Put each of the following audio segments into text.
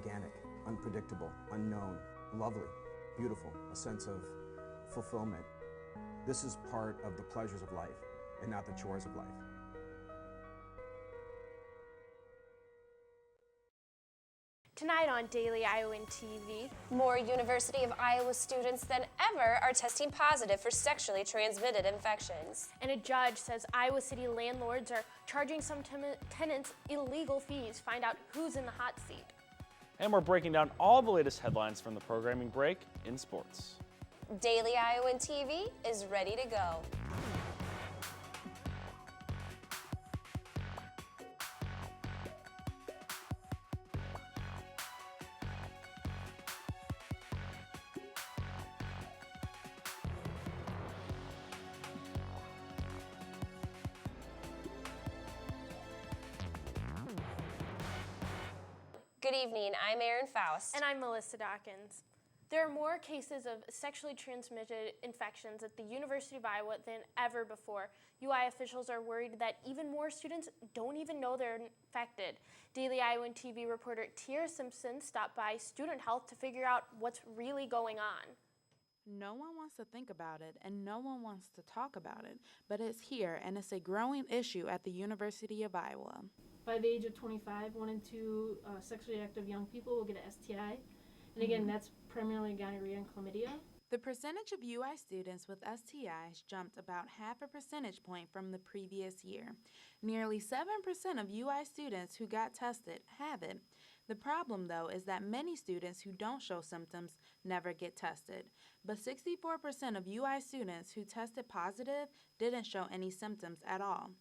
organic, unpredictable, unknown, lovely, beautiful, a sense of fulfillment. This is part of the pleasures of life and not the chores of life. Tonight on Daily Iowan TV, more University of Iowa students than ever are testing positive for sexually transmitted infections. And a judge says Iowa City landlords are charging some tenants illegal fees. Find out who's in the hot seat. And we're breaking down all the latest headlines from the programming break in sports. Daily Iowan TV is ready to go. Good evening, I'm Erin Faust. And I'm Melissa Dawkins. There are more cases of sexually transmitted infections at the University of Iowa than ever before. UI officials are worried that even more students don't even know they're infected. Daily Iowan TV reporter Tiara Simpson stopped by Student Health to figure out what's really going on. No one wants to think about it, and no one wants to talk about it, but it's here, and it's a growing issue at the University of Iowa. By the age of 25, 1 in 2 sexually active young people will get an STI. And again, that's primarily gonorrhea and chlamydia. The percentage of UI students with STIs jumped about half a percentage point from the previous year. Nearly 7% of UI students who got tested have it. The problem, though, is that many students who don't show symptoms never get tested. But 64% of UI students who tested positive didn't show any symptoms at all.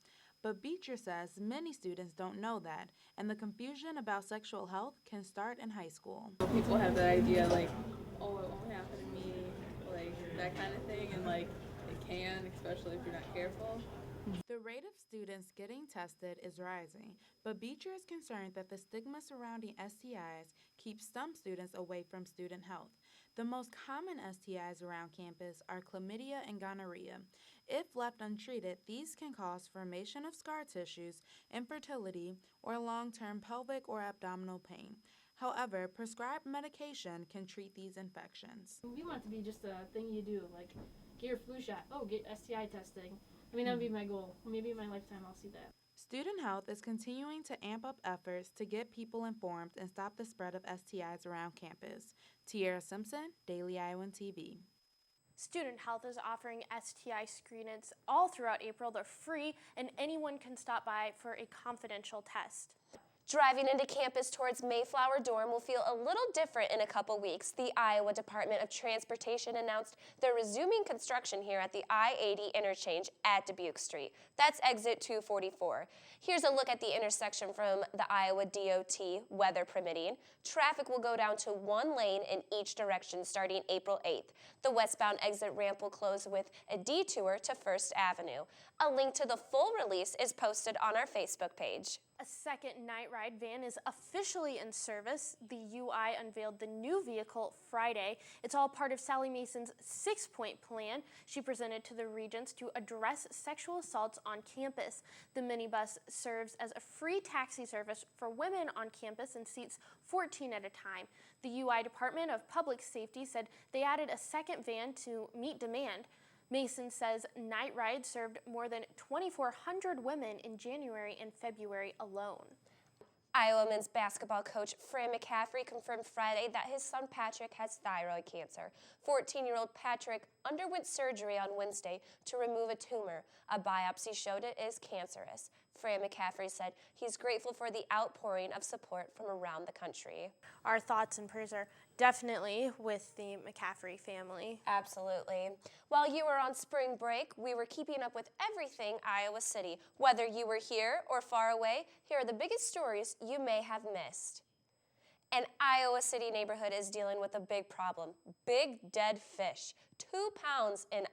But Beecher says many students don't know that, and the confusion about sexual health can start in high school. People have that idea like, oh, it won't happen to me, like that kind of thing, and like it can, especially if you're not careful. The rate of students getting tested is rising, but Beecher is concerned that the stigma surrounding STIs keeps some students away from student health. The most common STIs around campus are chlamydia and gonorrhea. If left untreated, these can cause formation of scar tissues, infertility, or long-term pelvic or abdominal pain. However, prescribed medication can treat these infections. We want it to be just a thing you do, like get your flu shot, get STI testing. I mean, that would be my goal. Maybe in my lifetime I'll see that. Student Health is continuing to amp up efforts to get people informed and stop the spread of STIs around campus. Tiara Simpson, Daily Iowan TV. Student Health is offering STI screenings all throughout April. They're free, and anyone can stop by for a confidential test. Driving into campus towards Mayflower Dorm will feel a little different in a couple weeks. The Iowa Department of Transportation announced they're resuming construction here at the I-80 interchange at Dubuque Street. That's exit 244. Here's a look at the intersection from the Iowa DOT, weather permitting. Traffic will go down to 1 lane in each direction starting April 8th. The westbound exit ramp will close with a detour to First Avenue. A link to the full release is posted on our Facebook page. A second night ride van is officially in service. The UI unveiled the new vehicle Friday. It's all part of Sally Mason's 6-point plan she presented to the regents to address sexual assaults on campus. The minibus serves as a free taxi service for women on campus and seats 14 at a time. The UI Department of Public Safety said they added a second van to meet demand. Mason says night rides served more than 2,400 women in January and February alone. Iowa men's basketball coach Fran McCaffrey confirmed Friday that his son Patrick has thyroid cancer. 14-year-old Patrick underwent surgery on Wednesday to remove a tumor. A biopsy showed it is cancerous. Fran McCaffrey said he's grateful for the outpouring of support from around the country. Our thoughts and prayers are definitely with the McCaffrey family. Absolutely. While you were on spring break, we were keeping up with everything Iowa City. Whether you were here or far away, here are the biggest stories you may have missed. An Iowa City neighborhood is dealing with a big problem. Big dead fish. 2 pounds in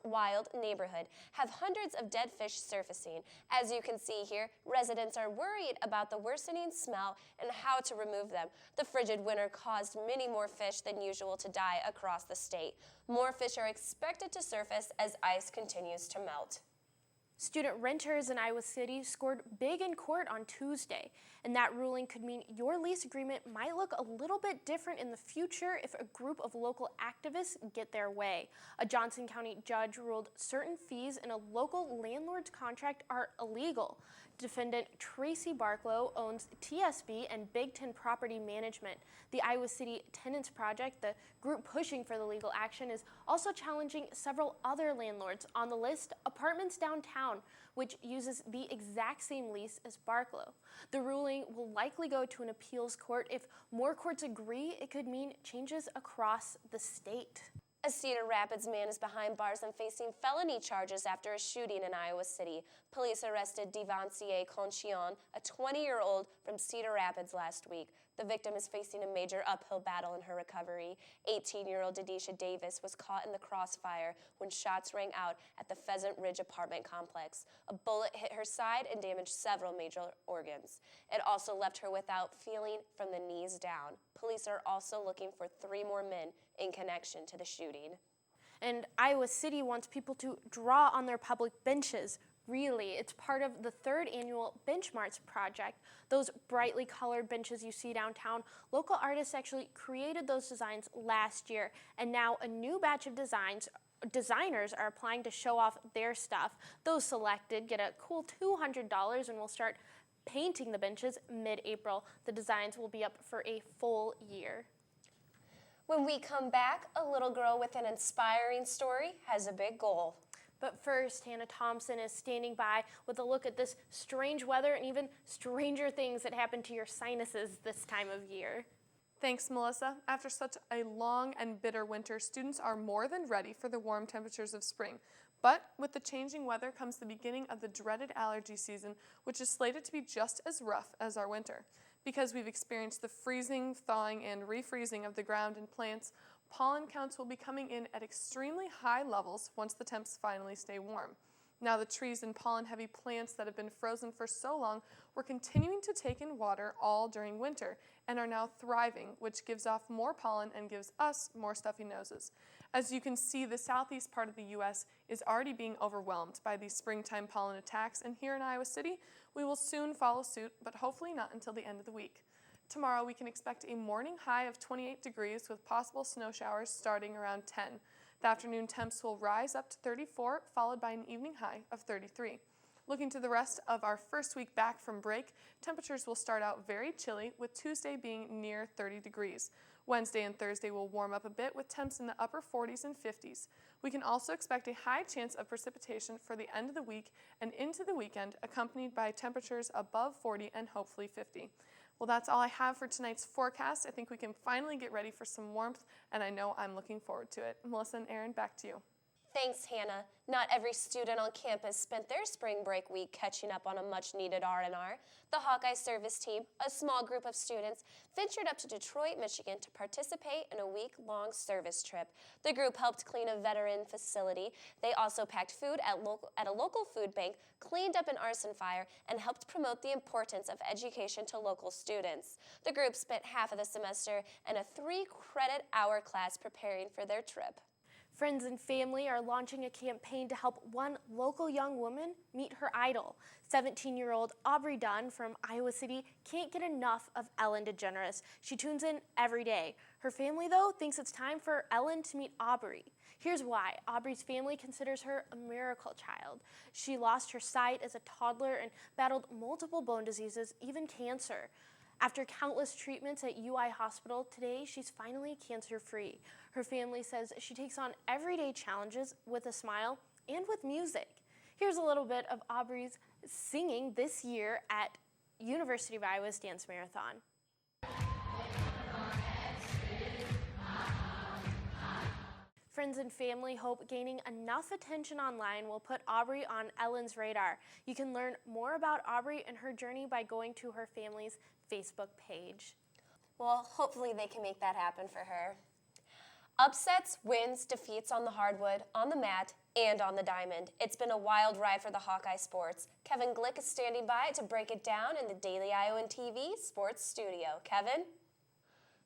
Wild neighborhood have hundreds of dead fish surfacing. As you can see here, residents are worried about the worsening smell and how to remove them. The frigid winter caused many more fish than usual to die across the state. More fish are expected to surface as ice continues to melt. Student renters in Iowa City scored big in court on Tuesday. And that ruling could mean your lease agreement might look a little bit different in the future if a group of local activists get their way. A Johnson County judge ruled certain fees in a local landlord's contract are illegal. Defendant Tracy Barklow owns TSB and Big Ten Property Management. The Iowa City Tenants Project, the group pushing for the legal action, is also challenging several other landlords on the list, Apartments Downtown, which uses the exact same lease as Barklow. The ruling will likely go to an appeals court. If more courts agree, it could mean changes across the state. A Cedar Rapids man is behind bars and facing felony charges after a shooting in Iowa City. Police arrested Devancier Conchion, a 20-year-old from Cedar Rapids last week. The victim is facing a major uphill battle in her recovery. 18-year-old Dedisha Davis was caught in the crossfire when shots rang out at the Pheasant Ridge apartment complex. A bullet hit her side and damaged several major organs. It also left her without feeling from the knees down. Police are also looking for 3 more men in connection to the shooting. And Iowa City wants people to draw on their public benches. Really, it's part of the 3rd annual Benchmarks project. Those brightly colored benches you see downtown, local artists actually created those designs last year, and now a new batch of designers are applying to show off their stuff. Those selected get a cool $200 and will start painting the benches mid-April. The designs will be up for a full year. When we come back, a little girl with an inspiring story has a big goal. But first, Hannah Thompson is standing by with a look at this strange weather and even stranger things that happen to your sinuses this time of year. Thanks, Melissa. After such a long and bitter winter, students are more than ready for the warm temperatures of spring. But with the changing weather comes the beginning of the dreaded allergy season, which is slated to be just as rough as our winter. Because we've experienced the freezing, thawing, and refreezing of the ground and plants, pollen counts will be coming in at extremely high levels once the temps finally stay warm. Now the trees and pollen-heavy plants that have been frozen for so long were continuing to take in water all during winter and are now thriving, which gives off more pollen and gives us more stuffy noses. As you can see, the southeast part of the U.S. is already being overwhelmed by these springtime pollen attacks, and here in Iowa City, we will soon follow suit, but hopefully not until the end of the week. Tomorrow, we can expect a morning high of 28 degrees with possible snow showers starting around 10. The afternoon temps will rise up to 34, followed by an evening high of 33. Looking to the rest of our first week back from break, temperatures will start out very chilly, with Tuesday being near 30 degrees. Wednesday and Thursday will warm up a bit with temps in the upper 40s and 50s. We can also expect a high chance of precipitation for the end of the week and into the weekend, accompanied by temperatures above 40 and hopefully 50. Well, that's all I have for tonight's forecast. I think we can finally get ready for some warmth, and I know I'm looking forward to it. Melissa and Aaron, back to you. Thanks, Hannah. Not every student on campus spent their spring break week catching up on a much-needed R&R. The Hawkeye service team, a small group of students, ventured up to Detroit, Michigan to participate in a week-long service trip. The group helped clean a veteran facility. They also packed food at a local food bank, cleaned up an arson fire, and helped promote the importance of education to local students. The group spent half of the semester in a 3-credit-hour class preparing for their trip. Friends and family are launching a campaign to help one local young woman meet her idol. 17-year-old Aubrey Dunn from Iowa City can't get enough of Ellen DeGeneres. She tunes in every day. Her family, though, thinks it's time for Ellen to meet Aubrey. Here's why. Aubrey's family considers her a miracle child. She lost her sight as a toddler and battled multiple bone diseases, even cancer. After countless treatments at UI Hospital, today she's finally cancer-free. Her family says she takes on everyday challenges with a smile and with music. Here's a little bit of Aubrey's singing this year at University of Iowa's Dance Marathon. Friends and family hope gaining enough attention online will put Aubrey on Ellen's radar. You can learn more about Aubrey and her journey by going to her family's Facebook page. Well, hopefully they can make that happen for her. Upsets, wins, defeats on the hardwood, on the mat, and on the diamond. It's been a wild ride for the Hawkeye sports. Kevin Glick is standing by to break it down in the Daily Iowan TV Sports Studio. Kevin?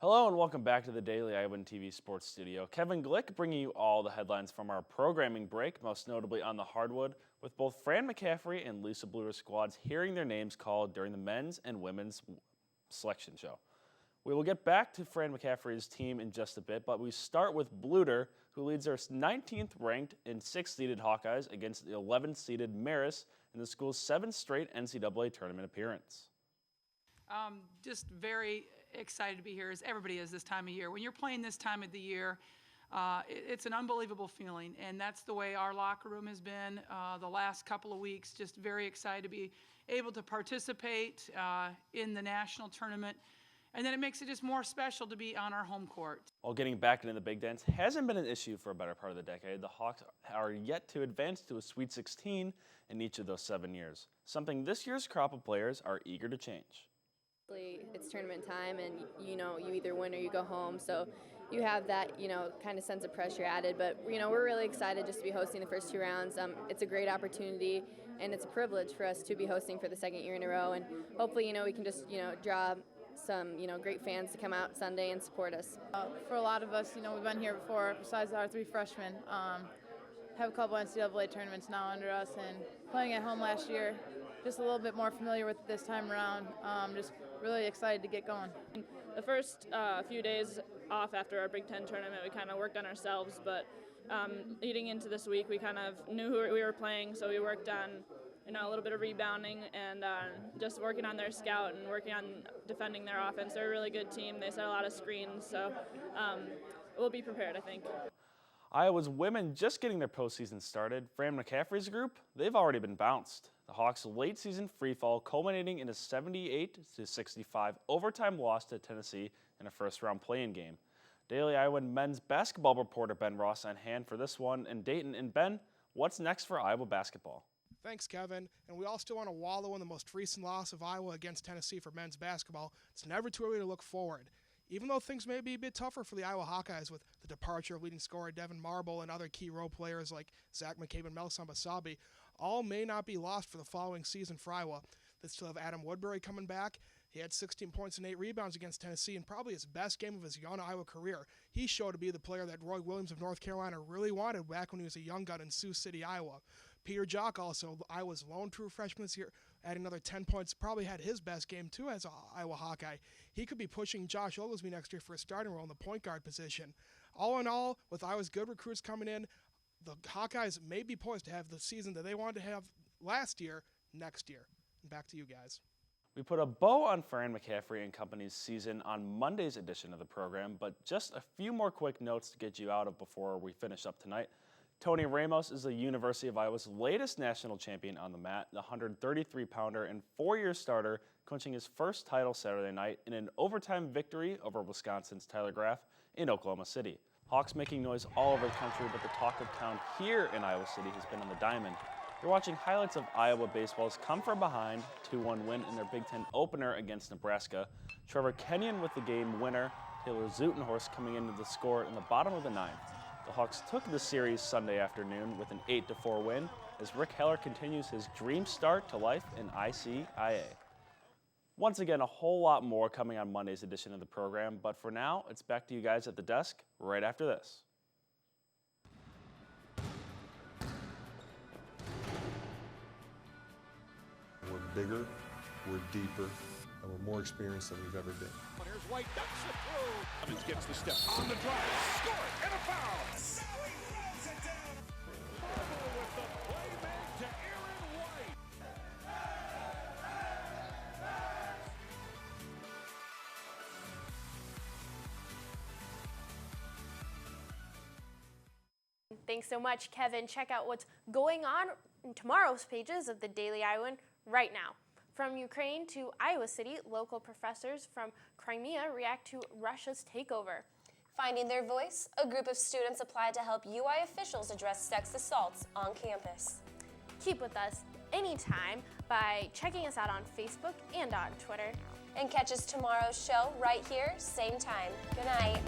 Hello and welcome back to the Daily Iowan TV Sports Studio. Kevin Glick bringing you all the headlines from our programming break, most notably on the hardwood, with both Fran McCaffrey and Lisa Bluter's squads hearing their names called during the men's and women's selection show. We will get back to Fran McCaffrey's team in just a bit, but we start with Bluter, who leads their 19th ranked and 6th seeded Hawkeyes against the 11th seeded Marist in the school's 7th straight NCAA tournament appearance. Just very excited to be here, as everybody is this time of year. When you're playing this time of the year, it's an unbelievable feeling, and that's the way our locker room has been the last couple of weeks. Just very excited to be able to participate in the national tournament, and then it makes it just more special to be on our home court. While getting back into the Big Dance hasn't been an issue for a better part of the decade, the Hawks are yet to advance to a Sweet 16 in each of those 7 years, something this year's crop of players are eager to change. It's tournament time, and you either win or you go home, so you have that kind of sense of pressure added. But we're really excited just to be hosting the first 2 rounds. It's a great opportunity, and it's a privilege for us to be hosting for the 2nd year in a row, and hopefully we can just draw some great fans to come out Sunday and support us. For a lot of us, we've been here before. Besides our 3 freshmen, have a couple NCAA tournaments now under us, and playing at home last year, just a little bit more familiar with it this time around. Just really excited to get going. The first few days off after our Big Ten tournament, we kind of worked on ourselves, but leading into this week, we kind of knew who we were playing, so we worked on a little bit of rebounding and just working on their scout and working on defending their offense. They're a really good team. They set a lot of screens, so we'll be prepared, I think. Iowa's women just getting their postseason started. Fran McCaffrey's group, they've already been bounced. The Hawks' late-season freefall culminating in a 78-65 overtime loss to Tennessee in a first-round play-in game. Daily Iowan men's basketball reporter Ben Ross on hand for this one in Dayton. And Ben, what's next for Iowa basketball? Thanks, Kevin. And we all still want to wallow in the most recent loss of Iowa against Tennessee for men's basketball. It's never too early to look forward. Even though things may be a bit tougher for the Iowa Hawkeyes with the departure of leading scorer Devin Marble and other key role players like Zach McCabe and Melson Basabi, all may not be lost for the following season for Iowa. They still have Adam Woodbury coming back. He had 16 points and 8 rebounds against Tennessee in probably his best game of his young Iowa career. He showed to be the player that Roy Williams of North Carolina really wanted back when he was a young gun in Sioux City, Iowa. Peter Jock, also Iowa's lone true freshman this year, adding another 10 points, probably had his best game too as an Iowa Hawkeye. He could be pushing Josh Oglesby next year for a starting role in the point guard position. All in all, with Iowa's good recruits coming in, the Hawkeyes may be poised to have the season that they wanted to have last year, next year. And back to you guys. We put a bow on Fran McCaffrey and company's season on Monday's edition of the program, but just a few more quick notes to get you out of before we finish up tonight. Tony Ramos is the University of Iowa's latest national champion on the mat, the 133-pounder and 4-year starter, clinching his first title Saturday night in an overtime victory over Wisconsin's Tyler Graff in Oklahoma City. Hawks making noise all over the country, but the talk of town here in Iowa City has been on the diamond. You're watching highlights of Iowa baseball's come from behind 2-1 win in their Big Ten opener against Nebraska. Trevor Kenyon with the game winner, Taylor Zutenhorst coming into the score in the bottom of the 9th. The Hawks took the series Sunday afternoon with an 8-4 win as Rick Heller continues his dream start to life in ICIA. Once again, a whole lot more coming on Monday's edition of the program, but for now, it's back to you guys at the desk right after this. We're bigger, we're deeper, and we're more experienced than we've ever been. Here's White, ducks it through. Cummins gets the step on the drive, score it, and a foul. Now he throws it down. Marble with the play made to Aaron White. Thanks so much, Kevin. Check out what's going on in tomorrow's pages of the Daily Iowan right now. From Ukraine to Iowa City, local professors from Crimea react to Russia's takeover. Finding their voice, a group of students applied to help UI officials address sex assaults on campus. Keep with us anytime by checking us out on Facebook and on Twitter. And catch us tomorrow's show right here, same time. Good night.